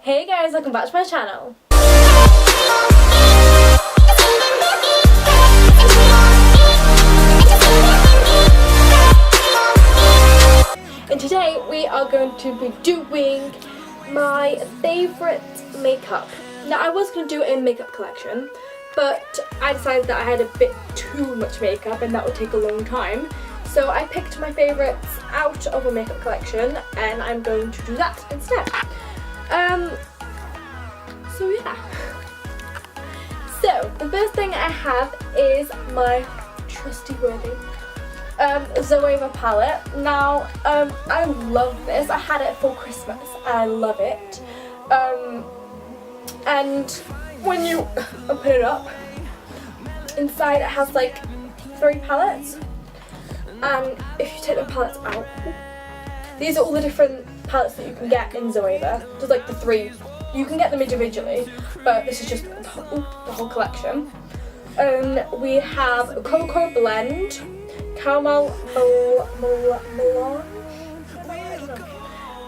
Hey guys, welcome back to my channel. And today we are going to be doing my favourite makeup. Now I was going to do a makeup collection, but I decided that I had a bit too much makeup and that would take a long time. So I picked my favourites out of a makeup collection and I'm going to do that instead. So yeah. So the first thing I have is my trusty worthy Zoeva palette. Now I love this. I had it for Christmas and I love it. And when you open it up, inside it has like 3 palettes. And if you take the palettes out, these are all the different palettes that you can get in Zoeva. There's like the 3. You can get them individually, but this is just the whole collection. We have a Cocoa Blend, Caramel Melange,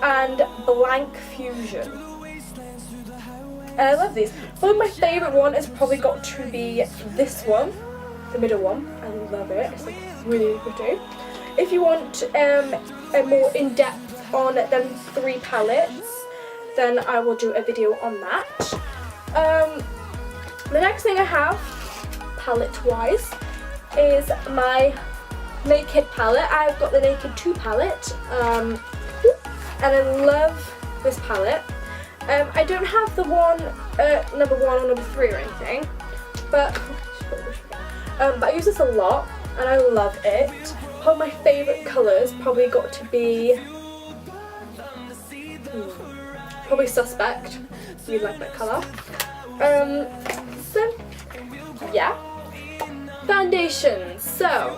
and Blank Fusion. And I love these. One of my favourite one is probably got to be this one, the middle one. I love it. It's like really pretty. If you want a more in-depth on them 3 palettes, then I will do a video on that. The next thing I have, palette-wise, is my Naked palette. I've got the Naked 2 palette, and I love this palette. I don't have the one, number 1 or number 3 or anything, but I use this a lot and I love it. One of my favourite colours probably got to be probably Suspect. You like that colour. So yeah. Foundations. So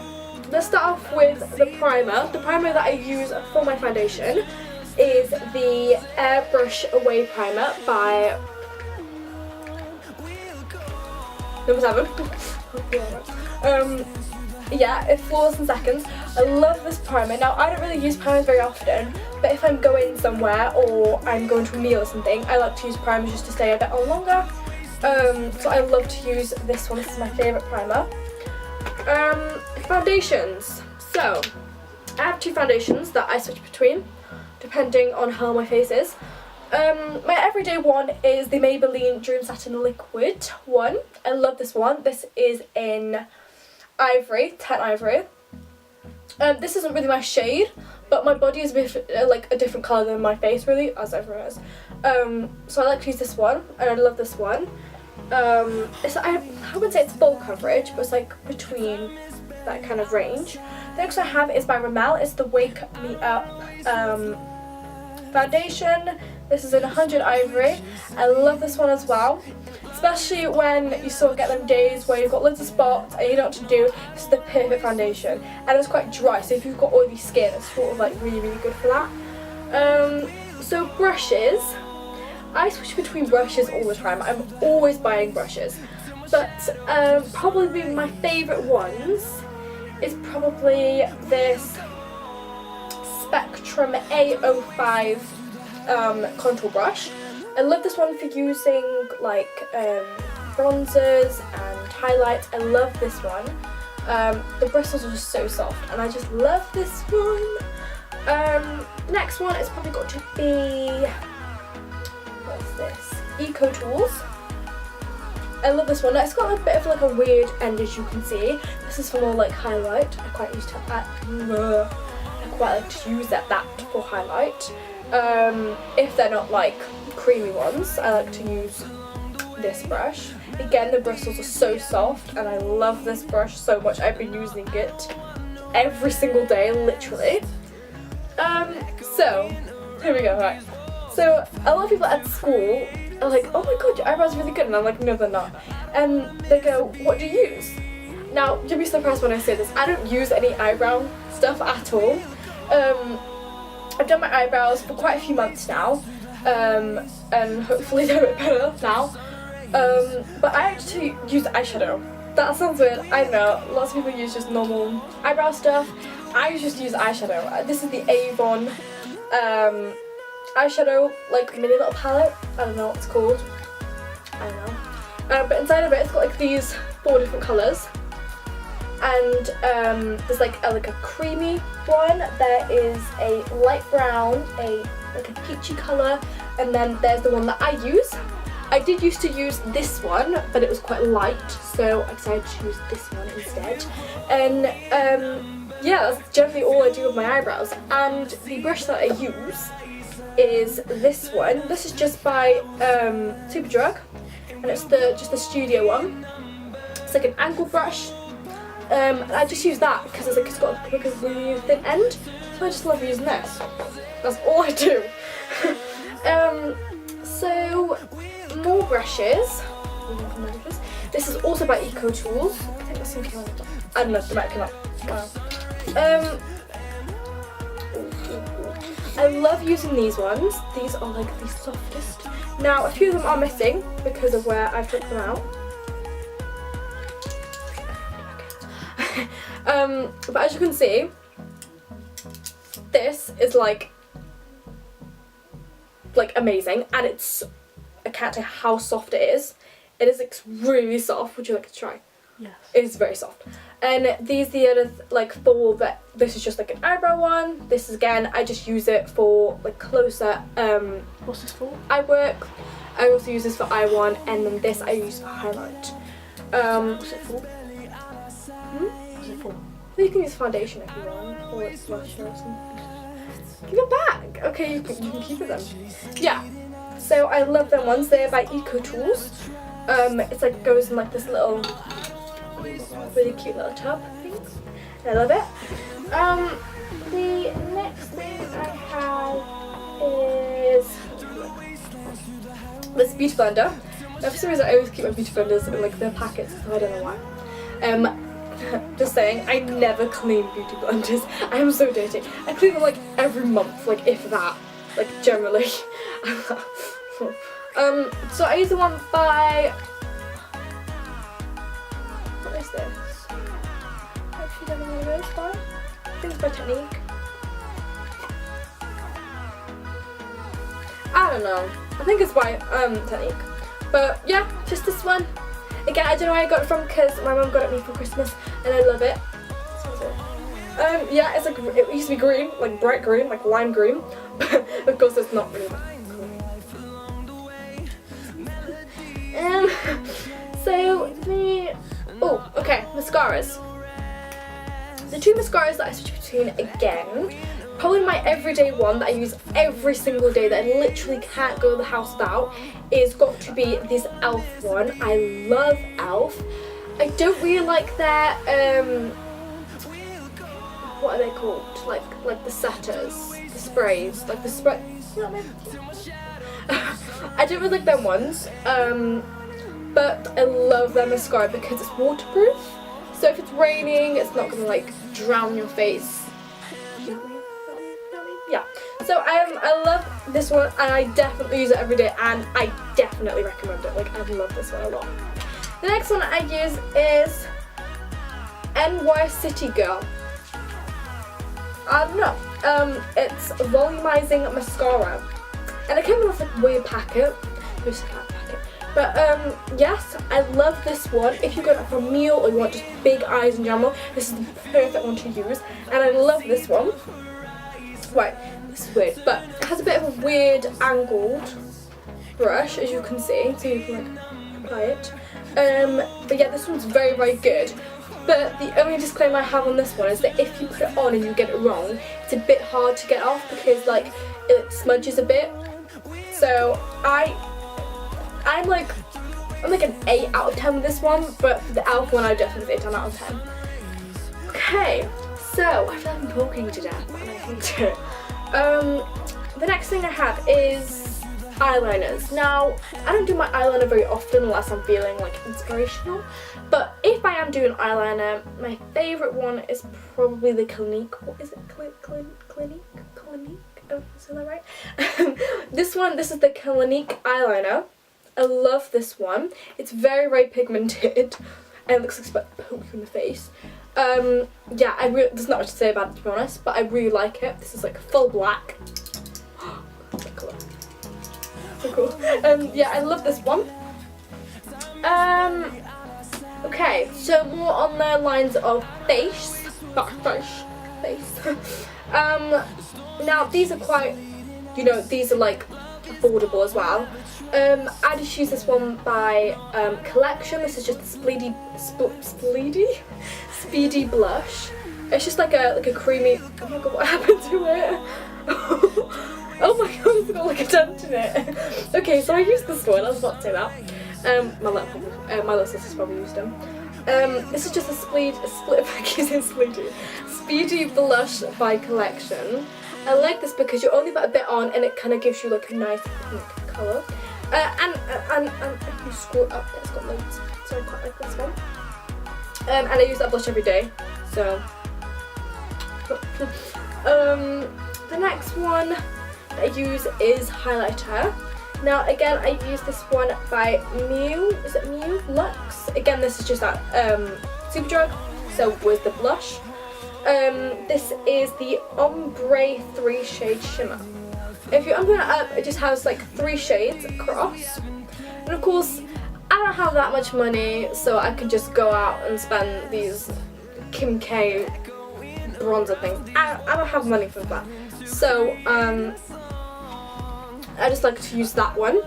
let's start off with the primer. The primer that I use for my foundation is the Airbrush Away Primer by number 7. Yeah, it floors in seconds. I love this primer. Now I don't really use primers very often, but if I'm going somewhere or I'm going to a meal or something, I like to use primers just to stay a bit on longer. So I love to use this one. This is my favourite primer. Foundations. So I have 2 foundations that I switch between depending on how my face is. My everyday one is the Maybelline Dream Satin Liquid one. I love this one. This is in Ivory, 10 Ivory. This isn't really my shade, but my body is a bit, like a different colour than my face really, as everyone is. So I like to use this one, and I love this one. I wouldn't say it's full coverage, but it's like between that kind of range. The next I have is by Rimmel. It's the Wake Me Up foundation. This is in 100 Ivory. I love this one as well, especially when you sort of get them days where you've got loads of spots and you don't know what to do. This is the perfect foundation, and it's quite dry, so if you've got oily skin, it's sort of like really good for that. So brushes, I switch between brushes all the time. I'm always buying brushes, but probably my favourite ones is probably this Spectrum A05 contour brush. I love this one for using like bronzers and highlights. I love this one. The bristles are just so soft and I just love this one. Next one is probably got to be, what is this? Eco Tools. I love this one. It's got a bit of like a weird end, as you can see. This is for more like highlight. I quite like to use that for highlight. If they're not like creamy ones, I like to use this brush. Again, the bristles are so soft and I love this brush so much. I've been using it every single day, literally. So here we go, right. So a lot of people at school are like, oh my god, your eyebrows are really good, and I'm like, no they're not. And they go, what do you use? Now, you'll be surprised when I say this, I don't use any eyebrow stuff at all. I've done my eyebrows for quite a few months now, and hopefully they're a bit better now. But I actually use eyeshadow. That sounds weird, I know, lots of people use just normal eyebrow stuff. I just use eyeshadow. This is the Avon eyeshadow like mini little palette. I don't know what it's called. I don't know. But inside of it, it's got like these 4 different colours. And there's like a creamy one. There is a light brown, like a peachy colour, and then there's the one that I use. I did used to use this one, but it was quite light, so I decided to use this one instead. And yeah, that's generally all I do with my eyebrows. And the brush that I use is this one. This is just by Superdrug, and it's just the studio one. It's like an angle brush. And I just use that because it's got a really thin end, so I just love using this. That's all I do. So more brushes. This is also by Eco Tools. I think that's something I don't know if the might come up. I love using these ones. These are like the softest. Now a few of them are missing because of where I've took them out. But as you can see, this is like amazing, and I can't tell how soft it is. It is like really soft. Would you like to try? Yes. It is very soft. And these are the other like 4 that this is just like an eyebrow one. This is again, I just use it for like closer What's this for? eye work. I also use this for eye one, and then this I use for highlight. What's it for? What's it for? You can use foundation if you want, or it's blush or something. Give it back! Okay, you can keep it then. Yeah, so I love them ones. They're by Eco Tools. It's like goes in like this little, really cute little tub thing. I love it. The next thing I have is this beauty blender. Now for some reason I always keep my beauty blenders in like their packets, so I don't know why. Just saying, I never clean beauty blenders. I am so dirty. I clean them like every month, like if that, like generally. So I use the one by, what is this? I actually don't know what it is by. I think it's by Technique. I don't know. I think it's by Technique. But yeah, just this one. Again, I don't know where I got it from because my mum got it me for Christmas and I love it. Yeah, it's like, it used to be green, like bright green, like lime green, but of course it's not really that cool. So okay, mascaras. The 2 mascaras that I switch between again, probably my everyday one that I use every single day that I literally can't go to the house without is got to be this e.l.f. one. I love e.l.f. I don't really like their what are they called? Like the setters, the sprays, like the spray. You know what I mean? I don't really like them ones, but I love their mascara because it's waterproof. So if it's raining, it's not gonna like drown your face. Yeah. So I love this one, and I definitely use it every day, and I definitely recommend it. Like I love this one a lot. The next one I use is NY City Girl. I don't know. It's volumizing mascara, and it came in with a weird packet. Just a packet. But yes, I love this one. If you're going out for a meal or you want just big eyes in general, this is the perfect one to use. And I love this one. Right, this is weird, but it has a bit of a weird angled brush, as you can see, so you can like apply it. But yeah, this one's very, very good. But the only disclaimer I have on this one is that if you put it on and you get it wrong, it's a bit hard to get off because like it smudges a bit. So I'm like an 8 out of 10 with this one, but for the e.l.f. one I definitely say 10 out of 10. Okay, so I feel like I'm talking to death and I hate it. The next thing I have is eyeliners. Now, I don't do my eyeliner very often unless I'm feeling like inspirational, but if I am doing eyeliner, my favourite one is probably the Clinique. What is it? Clinique? Oh, is that right? This is the Clinique eyeliner. I love this one. It's very, very pigmented and it looks like it's about to poke you in the face. Yeah, there's not much to say about it to be honest, but I really like it. This is like full black. So cool. Yeah, I love this one. Okay, so more on the lines of face. Now these are quite, you know, these are like affordable as well. I just use this one by Collection. This is just the Speedy blush. It's just like a creamy. Oh my god, what happened to it? Oh my god, it's got like a dent in it. Okay, so I used this one. I was about to say that. My little sister's probably used them. This is just a Speedy blush by Collection. I like this because you only put a bit on and it kind of gives you like a nice pink colour. And if you scroll up, it's got loads. So I quite like this one. And I use that blush every day. So. The next one that I use is highlighter. Now again, I use this one by Mew. Is it Mew Luxe? Again, this is just that Superdrug. So with the blush. This is the Ombre 3 shade shimmer. If you open it up, it just has like 3 shades across. And of course, I don't have that much money, so I could just go out and spend these Kim K bronzer things. I don't have money for that. So I just like to use that one.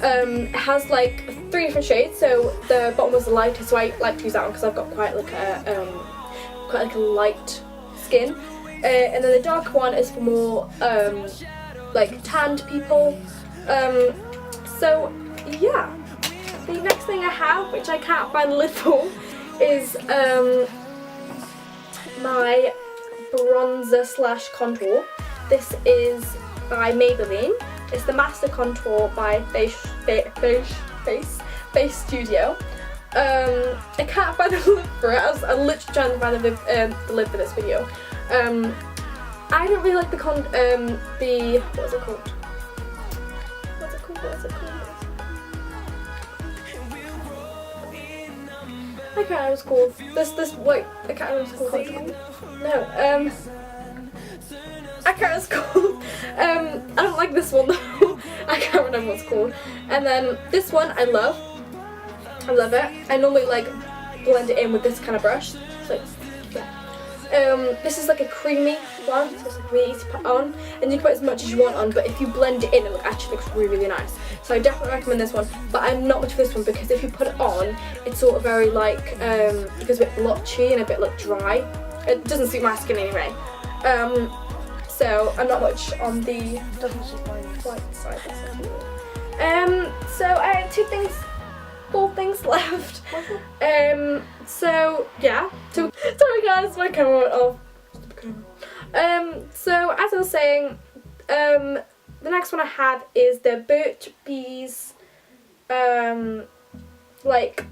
It has like 3 different shades, so the bottom was the lightest, so I like to use that one because I've got quite like a light skin. And then the dark one is for more like tanned people. So yeah, the next thing I have, which I can't find the lid for, is my bronzer slash contour. This is by Maybelline. It's the Master Contour by Face Studio. I can't find the lid for it. I literally trying to find the lid for this video. I don't really like the what was it called? I can't remember what it's called. Wait, I can't remember what it's called. No, I can't remember what it's called. I don't like this one though. I can't remember what it's called. And then this one I love it. I normally like blend it in with this kind of brush. So yeah. This is like a creamy one, so it's like really easy to put on, and you can put as much as you want on, but if you blend it in, it actually looks really, really nice. So I definitely recommend this one, but I'm not much for this one because if you put it on, it's sort of very like, it goes a bit blotchy and a bit like dry. It doesn't suit my skin anyway. So I'm not much on the white side. So I have 4 things left. So yeah. So sorry guys, my camera went off. So as I was saying, the next one I have is the Birch Bees like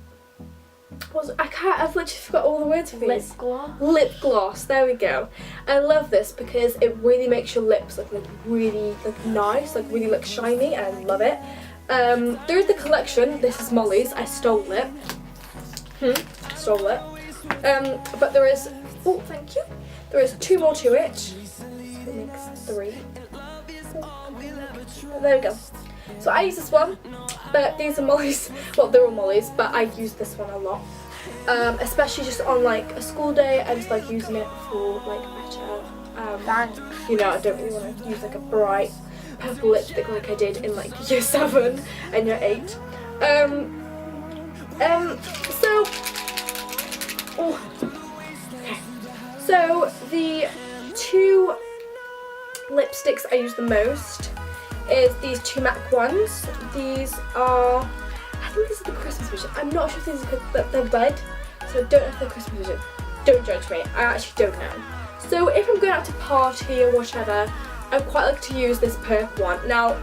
I've literally forgot all the words for these. Lip gloss, there we go. I love this because it really makes your lips look really nice, like really look shiny, and I love it. There's the Collection. This is Molly's. I stole it. Stole it. But there is. Oh, thank you. There is 2 more to it. So it makes 3. There we go. So I use this one, but these are Molly's. Well, they're all Molly's, but I use this one a lot. Especially just on like a school day. I just like using it for like better. You know, I don't really want to use like a bright purple lipstick like I did in like year 7 and year 8. So the 2 lipsticks I use the most is these 2 MAC ones. These are, I think this is the Christmas version. I'm not sure if these are they're red, so I don't know if they're Christmas version. Don't judge me, I actually don't know. So if I'm going out to party or whatever, I quite like to use this purple one. Now,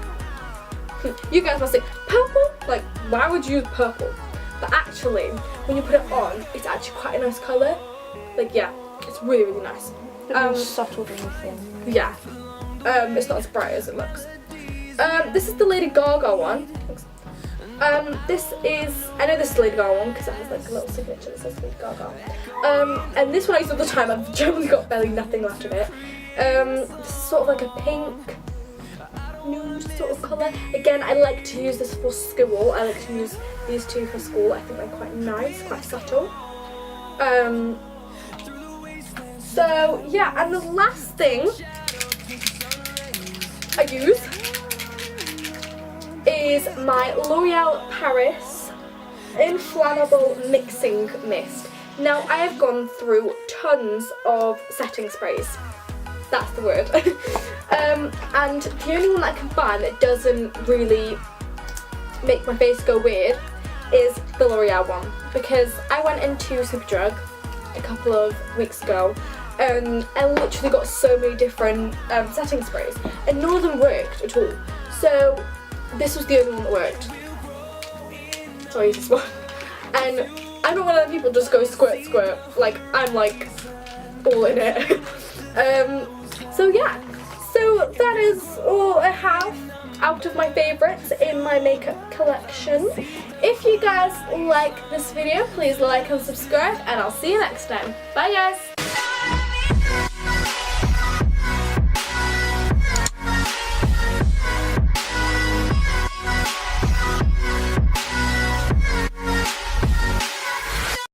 you guys must think, purple? Like, why would you use purple? But actually, when you put it on, it's actually quite a nice colour. Like, yeah, it's really, really nice. More subtle than you think. Yeah. It's not as bright as it looks. This is the Lady Gaga one. This is, I know this is Lady Gaga one because it has like a little signature that says Lady Gaga. And this one I use all the time. I've generally got barely nothing left of it. This is sort of like a pink nude sort of colour. Again, I like to use this for school. I like to use these two for school. I think they're quite nice, quite subtle. So yeah, and the last thing I use is my L'Oreal Paris Inflammable Mixing Mist. Now, I have gone through tons of setting sprays. That's the word. And the only one that I can find that doesn't really make my face go weird is the L'Oreal one. Because I went into Superdrug a couple of weeks ago and I literally got so many different setting sprays and none of them worked at all. So this was the only one that worked. So I used this one. And I'm not one of the people just go squirt squirt, like I'm like all in it. So yeah, so that is all I have out of my favourites in my makeup collection. If you guys like this video, please like and subscribe and I'll see you next time. Bye guys!